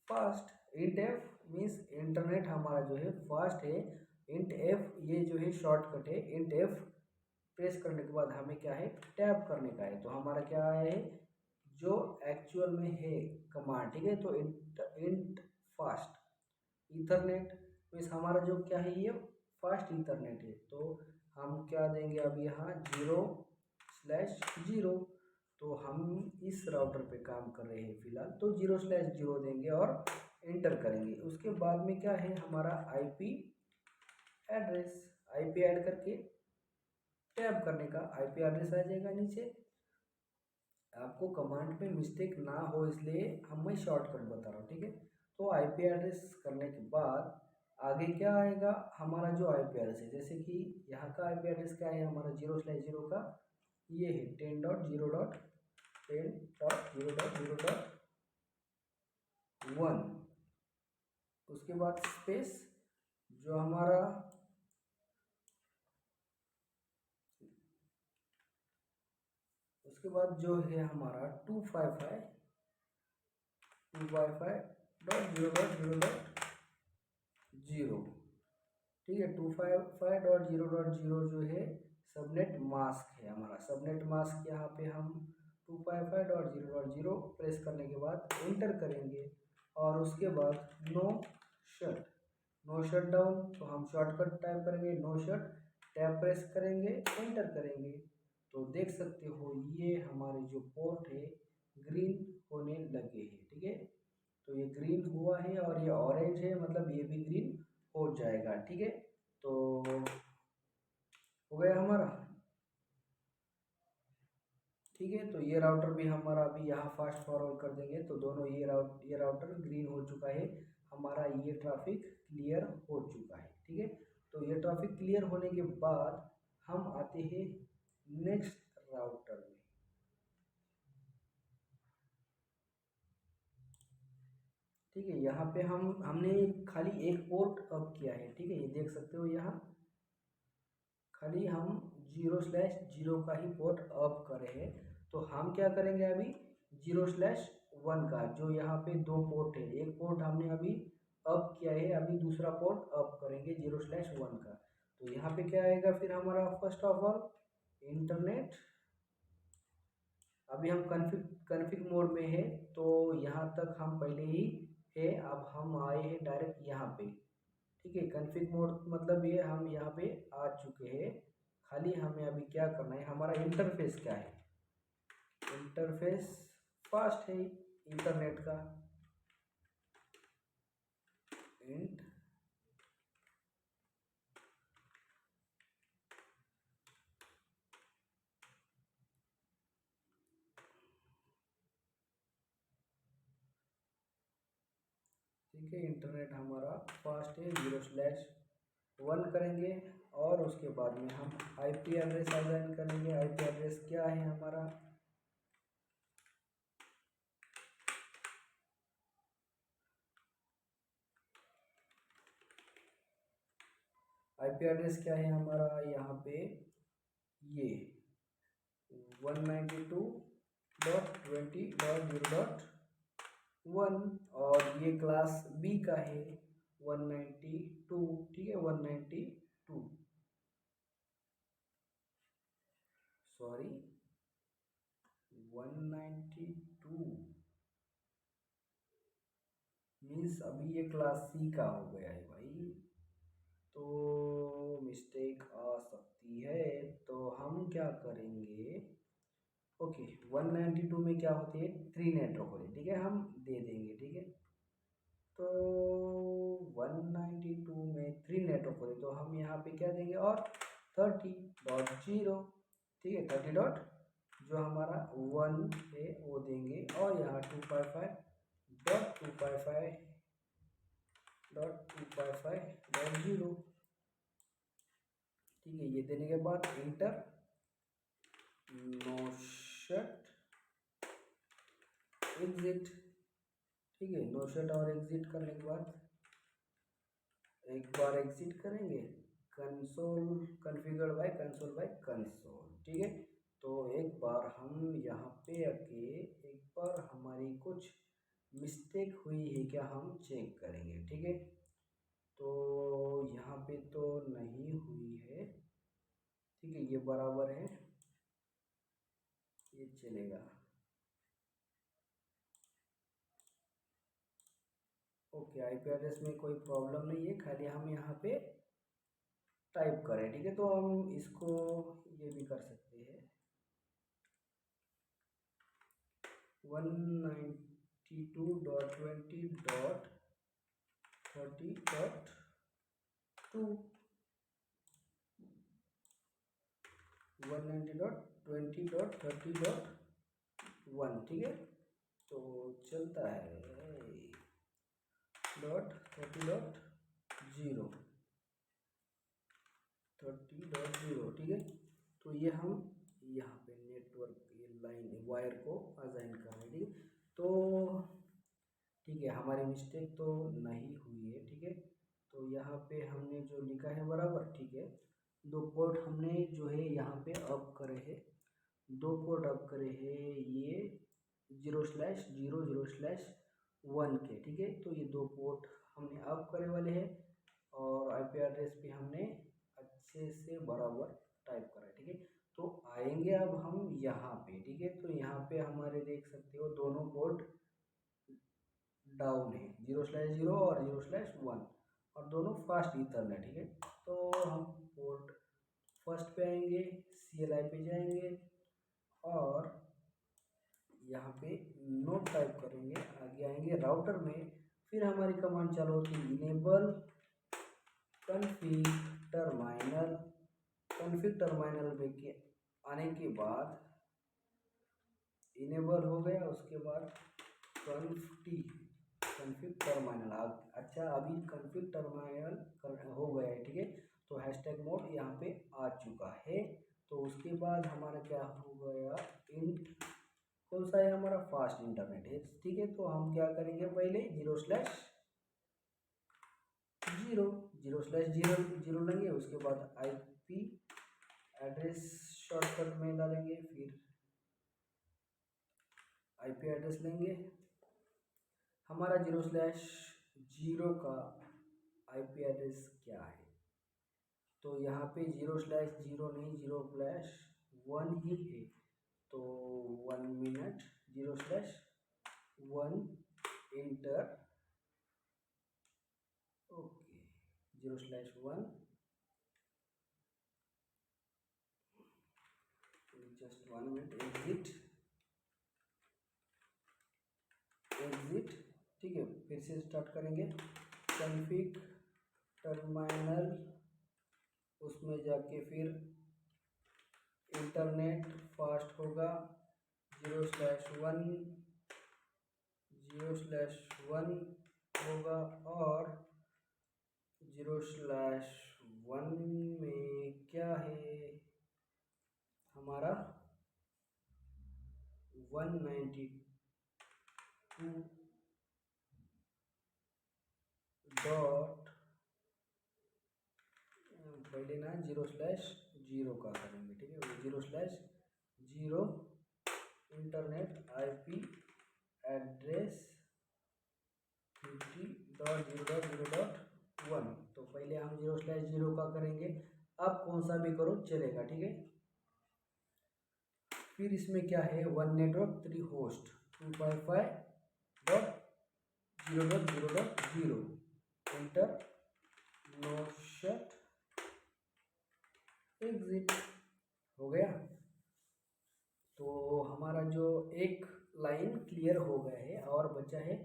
fast, int F means internet हमारा जो है फास्ट है। इंट एफ ये जो है शॉर्टकट है, इंट एफ प्रेस करने के बाद हमें क्या है टैप करने का है। तो हमारा क्या है जो एक्चुअल में है कमांड, ठीक है। तो इंट फास्ट ईथरनेट मीन्स हमारा जो क्या है ये फास्ट ईथरनेट है। तो हम क्या देंगे अब यहाँ 0/0, तो हम इस राउटर पे काम कर रहे हैं फिलहाल, तो 0/0 देंगे और इंटर करेंगे। उसके बाद में क्या है हमारा IP एड्रेस, IP ऐड करके टैप करने का IP एड्रेस आ जाएगा नीचे। आपको कमांड में मिस्टेक ना हो इसलिए मैं शॉर्टकट बता रहा हूँ, ठीक है। तो IP एड्रेस करने के बाद आगे क्या आएगा हमारा जो IP एड्रेस है, जैसे कि यहाँ का IP एड्रेस क्या है हमारा 0/0 का ये है 10.0.0.1, उसके बाद स्पेस जो हमारा उसके बाद जो है हमारा 255.0.0.0, ठीक है। 255.0.0 जो है सबनेट मास्क है हमारा, सबनेट मास्क यहाँ पे हम 255.0.0 प्रेस करने के बाद इंटर करेंगे और उसके बाद नो शट डाउन, तो हम शॉर्टकट टाइप करेंगे नो शट, टैब प्रेस करेंगे एंटर करेंगे। तो देख सकते हो ये हमारे जो पोर्ट है ग्रीन होने लगे हैं, ठीक है। तो ये ग्रीन हुआ है और ये ऑरेंज है, मतलब ये भी ग्रीन हो जाएगा, ठीक है। तो हो गया हमारा, ठीक है। तो ये राउटर भी हमारा अभी यहाँ फास्ट फॉरवर्ड कर देंगे, तो दोनों ये राउटर ग्रीन हो चुका है हमारा, ये ट्रैफिक क्लियर हो चुका है, ठीक है। तो ये ट्रैफिक क्लियर होने के बाद हम आते हैं नेक्स्ट राउटर में, ठीक है। यहाँ पे हमने खाली एक पोर्ट अप किया है, ठीक है, ये देख सकते हो यहाँ खाली हम 0/0 का ही पोर्ट अप कर रहे हैं। तो हम क्या करेंगे अभी 0/1 का, जो यहाँ पे दो पोर्ट है, एक पोर्ट हमने अभी अप किया है, अभी दूसरा पोर्ट अप करेंगे 0/1 का। तो यहाँ पे क्या आएगा फिर हमारा फर्स्ट ऑफ ऑल इंटरनेट, अभी हम कन्फिग मोड में है, तो यहाँ तक हम पहले ही है, अब हम आए हैं डायरेक्ट यहाँ पे, ठीक है। कन्फिग मोड मतलब ये हम यहाँ पे आ चुके हैं, खाली हमें अभी क्या करना है, हमारा इंटरफेस क्या है, इंटरफेस फास्ट है इंटरनेट का, इंट ठीक है, इंटरनेट हमारा फास्ट है 0/1 करेंगे और उसके बाद में हम IP एड्रेस असाइन करेंगे। IP एड्रेस क्या है हमारा IP एड्रेस क्या है हमारा यहाँ पे ये 192.20.0.1 और ये क्लास B का है, 192, ठीक है 192, सॉरी 192 मीन्स अभी ये क्लास सी का हो गया है भाई, तो मिस्टेक आ सकती है। तो हम क्या करेंगे, ओके 192 में क्या होती है, 3 नेटवर्क होती है, ठीक है हम दे देंगे, ठीक है। तो 192 में 3 नेटवर्क होते, तो हम यहाँ पे क्या देंगे, और 30.0, ठीक है 30 डॉट जो हमारा 1 है वो देंगे, और यहाँ 255.255.255.0, ठीक है। ये देने के बाद इंटर, नो शट एग्जिट, ठीक है नो शट और एग्जिट करने के बाद एक बार एग्जिट करेंगे, कंसोल कॉन्फ़िगर्ड बाय कंसोल, ठीक है। तो एक बार हम यहाँ पे आके एक बार हमारी कुछ मिस्टेक हुई है क्या हम चेक करेंगे, ठीक है। तो यहाँ पे तो नहीं हुई है, ठीक है ये बराबर है, ये चलेगा, ओके। आईपी एड्रेस में कोई प्रॉब्लम नहीं है, खाली हम यहाँ पे टाइप करें, ठीक है। तो हम इसको ये भी कर सकते हैं 192.20.30.2, 190.20.30.1, ठीक है। तो चलता है .30.0, 30.0, ठीक है। तो ये हम यहाँ पे नेटवर्क ये लाइन वायर को असाइन कर रहे हैं, ठीक है। तो ठीक है हमारी मिस्टेक तो नहीं हुई है, ठीक है। तो यहाँ पे हमने जो लिखा है बराबर, ठीक है। 2 पोर्ट हमने जो है यहाँ पे अप करे हैं, 2 पोर्ट अप करे हैं, ये 0/0/1 के, ठीक है। तो ये 2 पोर्ट हमने अप करे वाले हैं, और आईपी एड्रेस भी हमने अच्छे से बराबर टाइप करा है, ठीक है। तो आएंगे अब हम यहाँ पे, ठीक है। तो यहाँ पे हमारे देख सकते हो दोनों पोर्ट डाउन है, 0/0 और 0/1, और दोनों फास्ट ईथरनेट, ठीक है। तो हम पोर्ट फर्स्ट पे आएंगे, CLI पे जाएंगे, और यहाँ पे नोट टाइप करेंगे, आगे आएंगे राउटर में, फिर हमारी कमांड चालू होती है enable config terminal, config terminal पे के आने के बाद इनेबल हो गया, उसके बाद कॉन्फ़िग टर्मिनल, अच्छा अभी कॉन्फ़िग टर्मिनल हो गया है, ठीक है। तो हैशटैग मोड यहाँ पे आ चुका है। तो उसके बाद हमारा क्या हो गया, इंट कौन सा है हमारा, फास्ट इंटरनेट है, ठीक है। तो हम क्या करेंगे, पहले 0/0 लेंगे, उसके बाद आईपी एड्रेस शॉर्टकट में डालेंगे, फिर आईपी एड्रेस लेंगे, हमारा 0/0 का आईपी एड्रेस क्या है, तो यहाँ पे 0/0 नहीं 0/1 ही है, तो 1 minute 0/1 inter, okay 0/1, just 1 minute, exit, ठीक है। फिर से स्टार्ट करेंगे, कॉन्फ़िग टर्मिनल, उसमें जाके फिर इंटरनेट फास्ट होगा 0/1 होगा, और 0/1 में क्या है हमारा 192 डॉट, पहले ना 0/0 का करेंगे, ठीक है। 0/0 इंटरनेट आईपी एड्रेस 50.0.0.1, कौन सा भी करो चलेगा, ठीक है। फिर इसमें क्या है, 1 network 3 host 255.0.0.0 enter no shut exit हो गया। तो हमारा जो एक लाइन क्लियर हो गया है और बचा है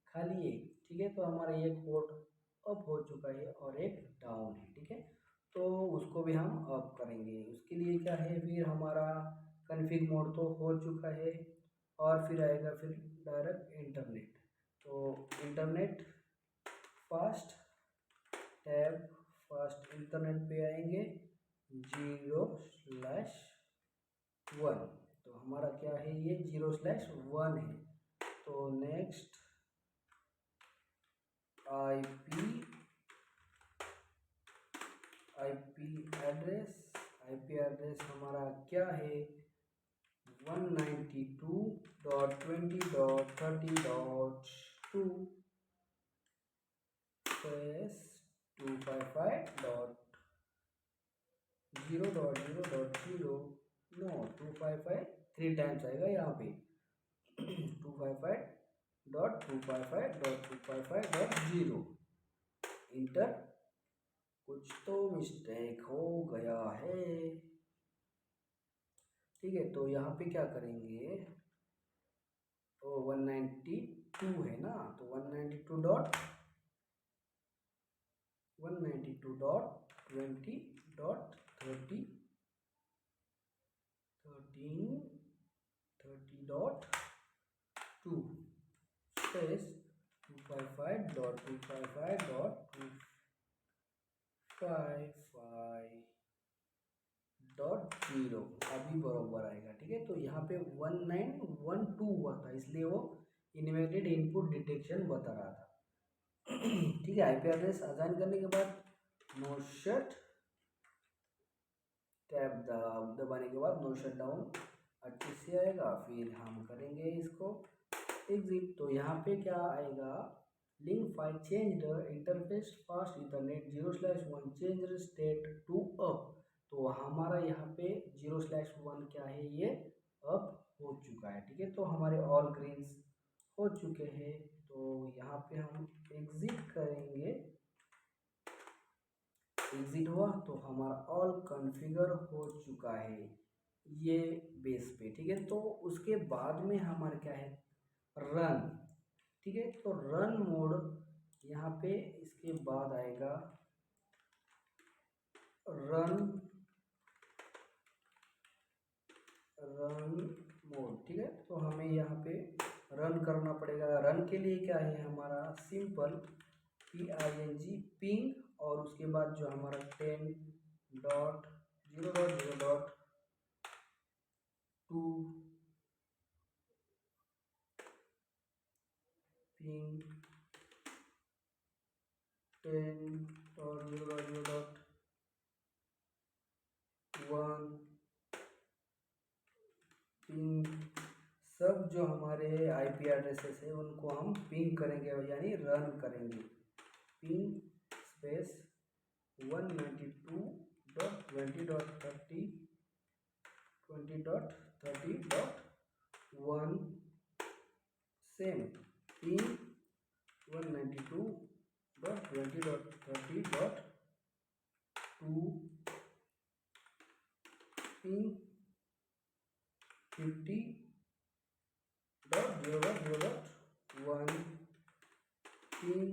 खाली एक, ठीक है। तो हमारा एक पोर्ट अप हो चुका है और एक डाउन है, ठीक है। तो उसको भी हम अप करेंगे। उसके लिए क्या है, फिर हमारा कॉन्फ़िग मोड तो हो चुका है और फिर आएगा फिर डायरेक्ट इंटरनेट। तो internet fast tab fast internet पे आएंगे 0/1। तो हमारा क्या है, ये 0/1 है। तो नेक्स्ट आईपी एड्रेस हमारा क्या है, 192.20.30.2 255.0.0.0 नो 255 3 टाइम्स आएगा यहाँ पे 255.255.255.0 इंटर। कुछ तो मिस्टेक हो गया है, ठीक है। तो यहाँ पे क्या करेंगे, तो 192 है ना, तो 192.20.13.2 स्पेस 255.255.255.0 अभी बराबर आएगा, ठीक है। तो यहाँ पे 1912 हुआ था, इसलिए वो इनवैलिड इनपुट डिटेक्शन बता रहा था। ठीक है। आईपी एड्रेस असाइन करने के बाद नो शट टैब दबाने के बाद नो शट डाउन अच्छे से आएगा। फिर हम करेंगे इसको एग्जिट। तो यहाँ पे क्या आएगा, link file change interface fast ethernet 0/1 change state to up. तो हमारा यहाँ पे 0/1 क्या है, ये अप हो चुका है, ठीक है। तो हमारे ऑल ग्रीन्स हो चुके हैं। तो यहाँ पे हम एग्जिट करेंगे, एग्जिट हुआ तो हमारा ऑल कॉन्फ़िगर हो चुका है ये बेस पे, ठीक है। तो उसके बाद में हमारा क्या है, रन, ठीक है। तो रन मोड यहाँ पे इसके बाद आएगा रन मोड, ठीक है। तो हमें यहाँ पे रन करना पड़ेगा। रन के लिए क्या है, हमारा सिंपल PING पिंग और उसके बाद जो हमारा 10.0.0.2 पिंग 10.0.0.1 पिंग, सब जो हमारे आईपी एड्रेसेस है उनको हम पिंग करेंगे यानी रन करेंगे। Ping space 192.20.30.1 same ping 192.20.30.2 ping 50.0.0.1 ping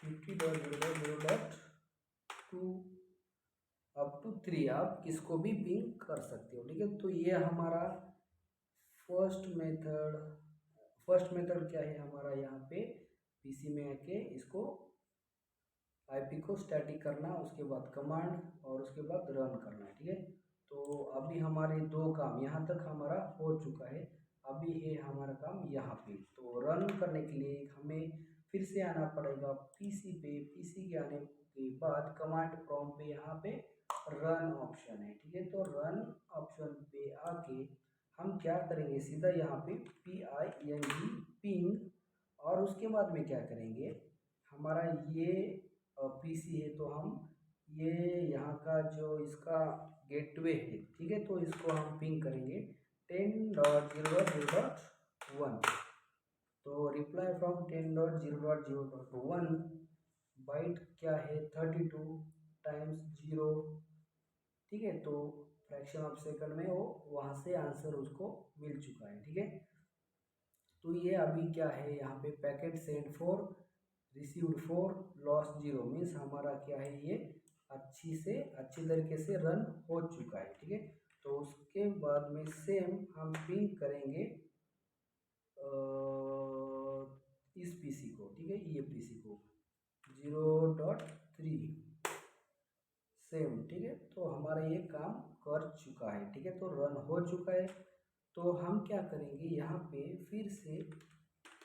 50.0.0.2 up to 3 आप किसको भी पिंग कर सकते हो, ठीक है। तो ये हमारा फर्स्ट मेथड क्या है हमारा, यहाँ पे पीसी में आके इसको आईपी को स्टैटिक करना, उसके बाद कमांड और उसके बाद रन करना है, ठीक है। तो अभी हमारे दो काम यहाँ तक हमारा हो चुका है, अभी है हमारा काम यहाँ पे। तो रन करने के लिए हमें फिर से आना पड़ेगा पीसी पे। पीसी के आने के बाद कमांड प्रॉम्प्ट पे यहाँ पे रन ऑप्शन है, ठीक है। तो रन ऑप्शन पे आके हम क्या करेंगे, सीधा यहाँ पे PING पिंग और उसके बाद में क्या करेंगे, हमारा ये पीसी है तो हम ये यहाँ का जो इसका गेटवे है, ठीक है, तो इसको हम पिंग करेंगे 10.0.0.1। तो रिप्लाई फ्रॉम 10.0.0.1 बाइट क्या है 32 टाइम्स 0, ठीक है। तो फ्रैक्शन ऑफ सेकंड में वो वहाँ से आंसर उसको मिल चुका है, ठीक है। तो ये अभी क्या है यहाँ पे packet send 4 received 4 loss 0 means हमारा क्या है ये अच्छी तरीके से रन हो चुका है, ठीक है। तो उसके बाद में सेम हम पिंग करेंगे इस पीसी को, ठीक है, ये पीसी को 0.3 सेम, ठीक है। तो हमारा ये काम कर चुका है, ठीक है, तो रन हो चुका है। तो हम क्या करेंगे यहाँ पे फिर से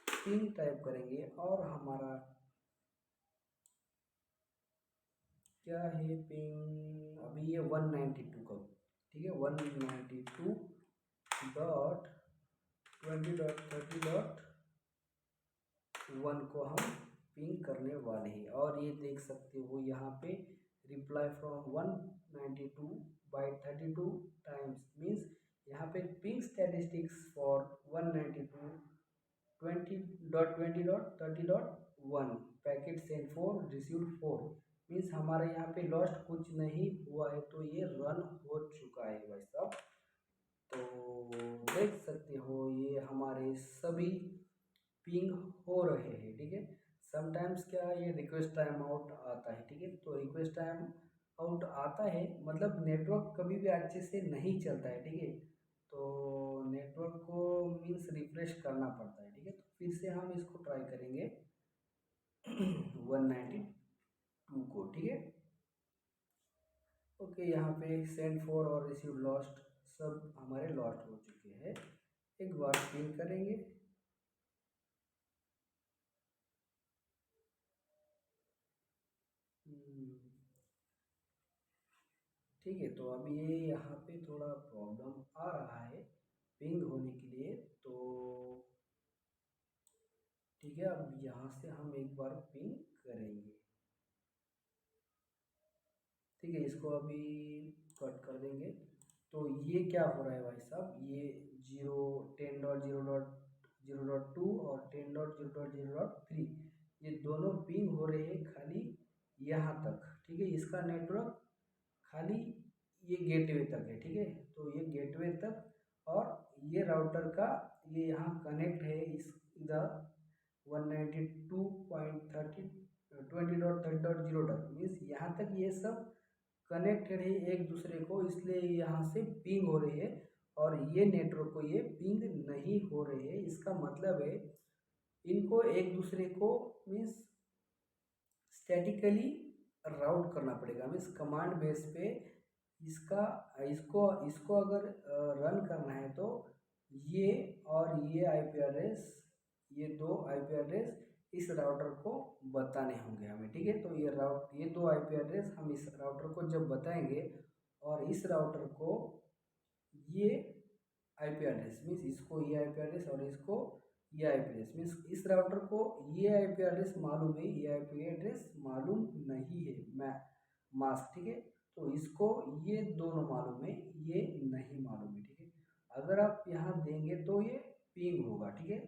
पिंग टाइप करेंगे और हमारा क्या है पिंग अभी ये 192 का, ठीक है, 192.20.30.1 को हम पिंग करने वाले हैं। और ये देख सकते हो यहाँ पे reply from 192 by 32 times means यहाँ पे ping statistics for 192 20.20.30.1 packet send 4 received 4 means हमारे यहाँ पे लॉस्ट कुछ नहीं हुआ है, तो ये रन हो चुका है भाई साहब। तो देख सकते हो ये हमारे सभी पिंग हो रहे हैं, ठीक है। समटाइम्स क्या ये रिक्वेस्ट टाइम आउट आता है, ठीक है। तो रिक्वेस्ट टाइम आउट आता है मतलब नेटवर्क कभी भी अच्छे से नहीं चलता है, ठीक है। तो नेटवर्क को मीन्स रिफ्रेश करना पड़ता है, ठीक है। तो फिर से हम इसको ट्राई करेंगे 192 को, ठीक है। ओके, यहाँ पे सेंड फॉर और रिसीव लॉस्ट सब हमारे लॉस्ट हो चुके हैं। एक बार पिंग करेंगे, ठीक है। तो अभी ये यहाँ पे थोड़ा प्रॉब्लम आ रहा है पिंग होने के लिए, तो ठीक है, अब यहाँ से हम एक बार पिंग करेंगे, ठीक है। इसको अभी कट कर देंगे। तो ये क्या हो रहा है भाई साहब, ये 10.0.0.2 और 10.0.0.3 ये दोनों पिंग हो रहे हैं खाली यहाँ तक, ठीक है। इसका नेटवर्क खाली ये गेटवे तक है, ठीक है। तो ये गेटवे तक और ये राउटर का ये यहाँ कनेक्ट है इस इधर 192.30.20.30.0 तक मीन्स यहाँ तक ये सब कनेक्टेड है एक दूसरे को, इसलिए यहाँ से पिंग हो रही है। और ये नेटवर्क को ये पिंग नहीं हो रही है, इसका मतलब है इनको एक दूसरे को मीन्स स्टैटिकली राउट करना पड़ेगा मीन्स कमांड बेस पे इसका इसको इसको अगर रन करना है तो ये और ये आईपी एड्रेस, ये दो आईपी एड्रेस इस राउटर को बताने होंगे हमें, ठीक है। तो ये दो आईपी एड्रेस हम इस राउटर को जब बताएंगे और इस राउटर को ये आईपी एड्रेस मीन्स इसको ये आईपी एड्रेस और इसको ये आईपी एड्रेस मीन्स इस राउटर को ये आईपी एड्रेस मालूम है, ये आईपी एड्रेस मालूम नहीं है मास्क, ठीक है। तो इसको ये दोनों मालूम है, ये नहीं मालूम है, ठीक है। अगर आप यहाँ देंगे तो ये पिंग होगा, ठीक है।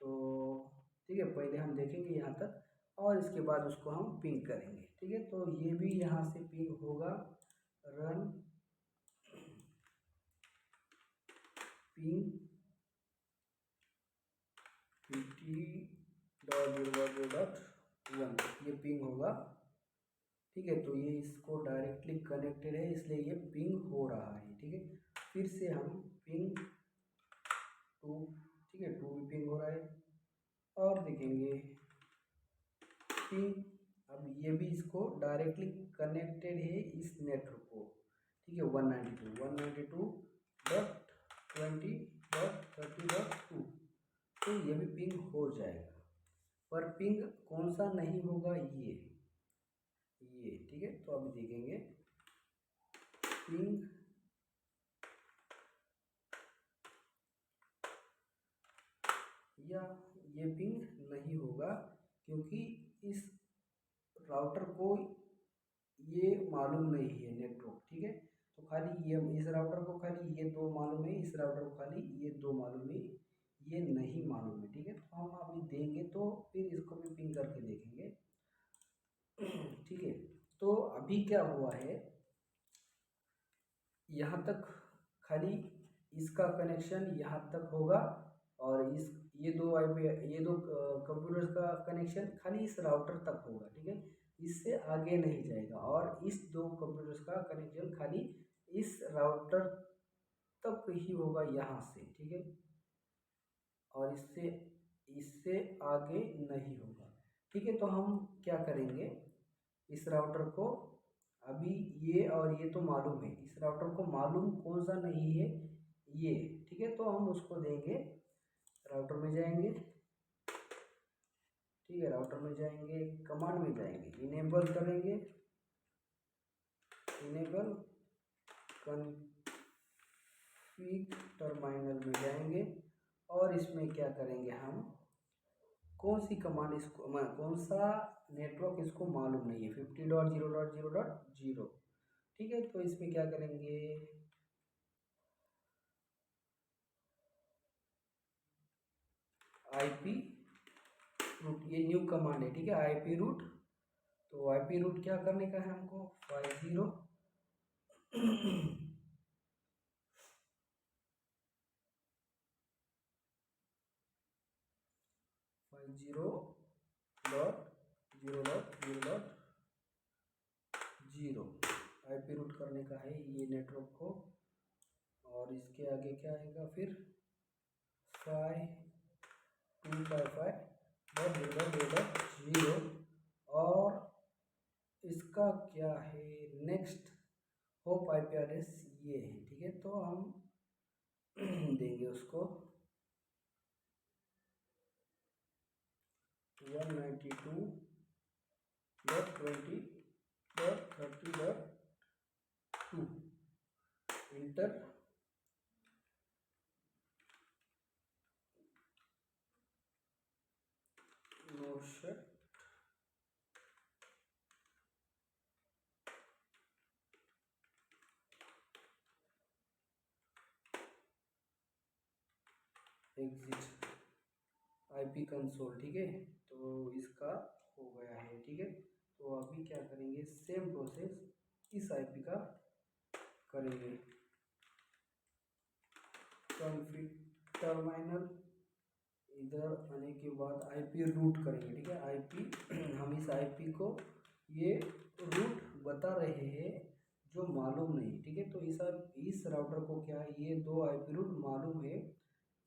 तो ठीक है, पहले हम देखेंगे यहाँ तक और इसके बाद उसको हम पिंग करेंगे, ठीक है। तो ये भी यहाँ से पिंग होगा रन पिंग PT.0.0.1 ये पिंग होगा, ठीक है। तो ये इसको डायरेक्टली कनेक्टेड है इसलिए ये पिंग हो रहा है, ठीक है। फिर से हम पिंग 2, ठीक है, 2 भी पिंग हो रहा है और देखेंगे पिंग। अब ये भी इसको डायरेक्टली कनेक्टेड है इस नेटवर्क को, ठीक है, 192.20.30.2 तो ये भी पिंग हो जाएगा। पर पिंग कौन सा नहीं होगा, ये ठीक है। तो अभी देखेंगे पिंग या ये पिंग नहीं होगा क्योंकि इस राउटर को ये मालूम नहीं है नेटवर्क, ठीक है। तो खाली ये इस राउटर को खाली ये दो मालूम है, इस राउटर को खाली ये दो मालूम है, ये नहीं मालूम है, ठीक है। तो हम अभी देंगे तो फिर इसको भी पिंग करके देखेंगे। ठीक है, तो अभी क्या हुआ है, यहाँ तक खाली इसका कनेक्शन यहाँ तक होगा, और इस ये दो आईपी ये दो कंप्यूटर्स का कनेक्शन खाली इस राउटर तक होगा, ठीक है। इससे आगे नहीं जाएगा, और इस दो कंप्यूटर्स का कनेक्शन खाली इस राउटर तक ही होगा यहाँ से, ठीक है। और इससे इससे आगे नहीं होगा, ठीक है। तो हम क्या करेंगे, इस राउटर को अभी ये और ये तो मालूम है, इस राउटर को मालूम कौन सा नहीं है, ये, ठीक है। तो हम उसको देंगे, राउटर में जाएंगे, ठीक है, राउटर में जाएंगे, कमांड में जाएंगे, इनेबल करेंगे, इनेबल कॉन्फ़िग टर्मिनल में जाएंगे, और इसमें क्या करेंगे, हम कौन सी कमांड इसको कौन सा नेटवर्क इसको मालूम नहीं है, 50.0.0.0, ठीक है। तो इसमें क्या करेंगे, आईपी रूट, ये न्यू कमांड है, ठीक है, आईपी रूट। तो आईपी रूट क्या करने का है हमको, 50.0.0.0 आईपी रूट करने का है ये नेटवर्क को। और इसके आगे क्या आएगा फिर, 5255.0.0.0, और इसका क्या है नेक्स्ट होप आईपी एड्रेस ये है, ठीक है। तो हम देंगे उसको 192.20.30.2 enter, no shut, exit IP console, ठीक है। तो इसका हो गया है, ठीक है। तो अभी क्या करेंगे, सेम प्रोसेस इस आईपी का करेंगे, कॉन्फ़िग टर्मिनल, इधर आने के बाद आईपी रूट करेंगे, ठीक है। आईपी हम इस आईपी को ये रूट बता रहे हैं जो मालूम नहीं, ठीक है। तो इस राउटर को क्या है, ये दो आईपी रूट मालूम है,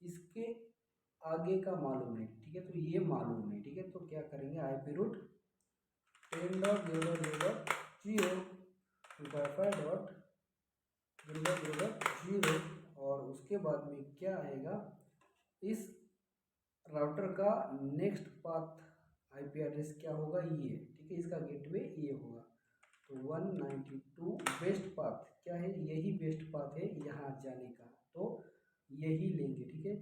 इसके आगे का मालूम है, ठीक है। तो ये मालूम नहीं, ठीक है। तो क्या करेंगे, आईपी रूट 10.0.0.255.0.0.0, और उसके बाद में क्या आएगा, इस राउटर का नेक्स्ट पाथ आईपी एड्रेस क्या होगा, ये, ठीक है। इसका गेटवे ये होगा। तो 192 बेस्ट पाथ क्या है, यही बेस्ट पाथ है यहाँ जाने का, तो यही लेंगे, ठीक है।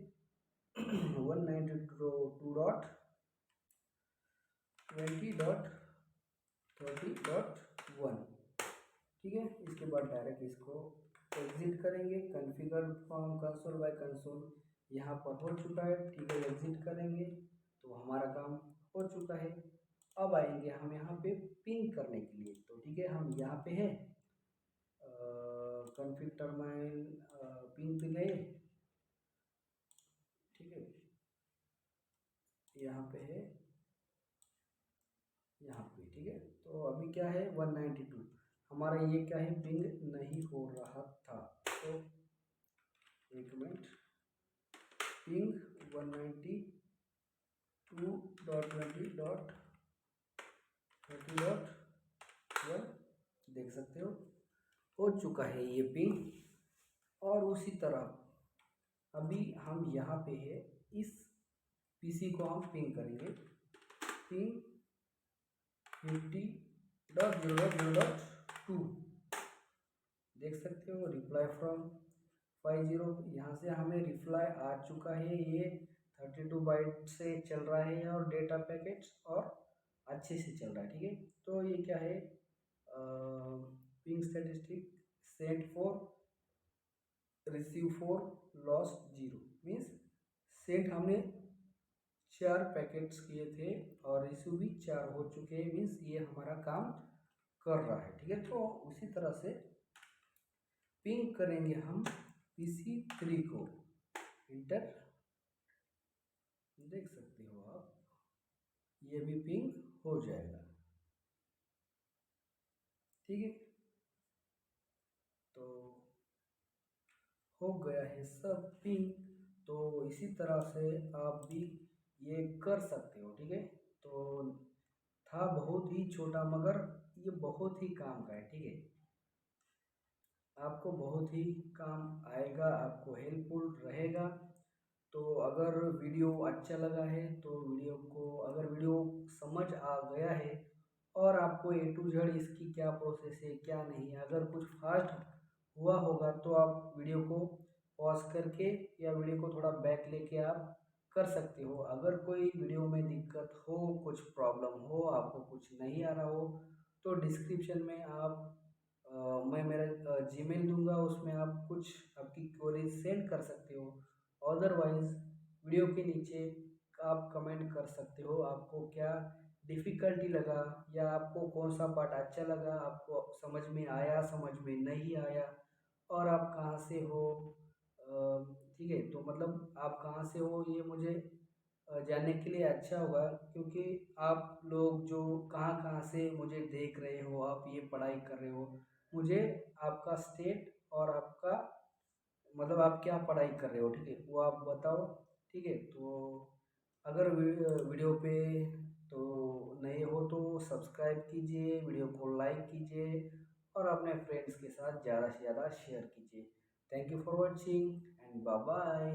192.20.30.1, ठीक है। इसके बाद डायरेक्ट इसको एग्जिट करेंगे, configure from console by console यहाँ पर हो चुका है, ठीक है। एग्जिट करेंगे तो हमारा काम हो चुका है। अब आएंगे हम यहाँ पे पिंग करने के लिए, तो ठीक है, हम यहाँ पे है कॉन्फ़िग टर्मिनल, पिंग पे गए, ठीक है, यहाँ पे है, यहाँ पे, ठीक है। तो अभी क्या है 192, हमारा ये क्या है, पिंग नहीं हो रहा था, तो एक मिनट, पिंग 192.20.30.1 देख सकते हो चुका है ये पिंग। और उसी तरह अभी हम यहाँ पे है, इस पीसी को हम पिंग करेंगे, पिंग 50.0.0.2 देख सकते हो, रिप्लाई फ्रॉम 50, यहाँ से हमें रिप्लाई आ चुका है, ये 32 बाइट से चल रहा है और डेटा पैकेट्स, और अच्छे से चल रहा है, ठीक है। तो ये क्या है, ping statistic set for receive for lost zero, means set हमने 4 पैकेट्स किए थे और रिसीव भी 4 हो चुके हैं, मीन्स ये हमारा काम कर रहा है, ठीक है। तो उसी तरह से पिंग करेंगे हम PC3 को, इंटर देख सकते हो आप, ये भी पिंग हो जाएगा, ठीक है। तो हो गया है सब पिंग। तो इसी तरह से आप भी ये कर सकते हो, ठीक है। तो था बहुत ही छोटा मगर ये बहुत ही काम का है, ठीक है। आपको बहुत ही काम आएगा, आपको हेल्पफुल रहेगा। तो अगर वीडियो अच्छा लगा है तो वीडियो को, अगर वीडियो समझ आ गया है और आपको ए टू जेड इसकी क्या प्रोसेस है क्या नहीं है, अगर कुछ फास्ट हुआ होगा तो आप वीडियो को पॉज करके या वीडियो को थोड़ा बैक लेके आप कर सकते हो। अगर कोई वीडियो में दिक्कत हो, कुछ प्रॉब्लम हो, आपको कुछ नहीं आ रहा हो, तो डिस्क्रिप्शन में आप मैं मेरा जीमेल दूंगा, उसमें आप कुछ आपकी क्वेरीज सेंड कर सकते हो। अदरवाइज वीडियो के नीचे आप कमेंट कर सकते हो आपको क्या डिफ़िकल्टी लगा या आपको कौन सा पार्ट अच्छा लगा, आपको समझ में आया, समझ में नहीं आया, और आप कहाँ से हो, ठीक है। तो मतलब आप कहाँ से हो ये मुझे जानने के लिए अच्छा होगा, क्योंकि आप लोग जो कहाँ कहाँ से मुझे देख रहे हो, आप ये पढ़ाई कर रहे हो, मुझे आपका स्टेट और आपका मतलब आप क्या पढ़ाई कर रहे हो, ठीक है, वो आप बताओ, ठीक है। तो अगर वीडियो पे तो नए हो तो सब्सक्राइब कीजिए, वीडियो को लाइक कीजिए और अपने फ्रेंड्स के साथ ज़्यादा से ज़्यादा शेयर कीजिए। Thank you for watching and bye bye.